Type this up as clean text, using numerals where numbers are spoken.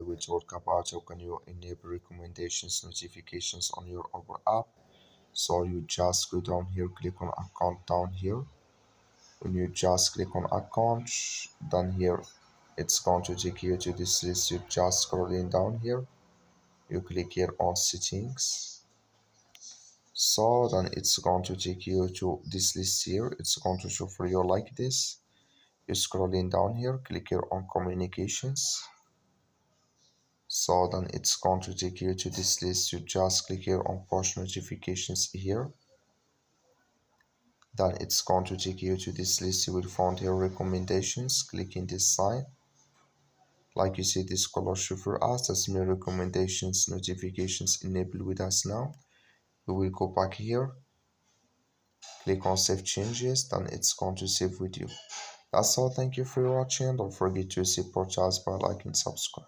will talk about how can you enable recommendations notifications on your Uber app. So you just go down here, click on account down here. When you just click on account, then here it's going to take you to this list. You just scrolling down here, you click here on settings. So then it's going to take you to this list here. It's going to show for you like this. You scrolling down here, click here on communications. So then it's going to take you to this list. You just click here on push notifications here. Then it's going to take you to this list. You will find here recommendations. Click in this side. Like you see, this color show for us. That's my recommendations notifications enabled with us now. We will go back here. Click on save changes. Then it's going to save with you. That's all. Thank you for watching. Don't forget to support us by liking and subscribe.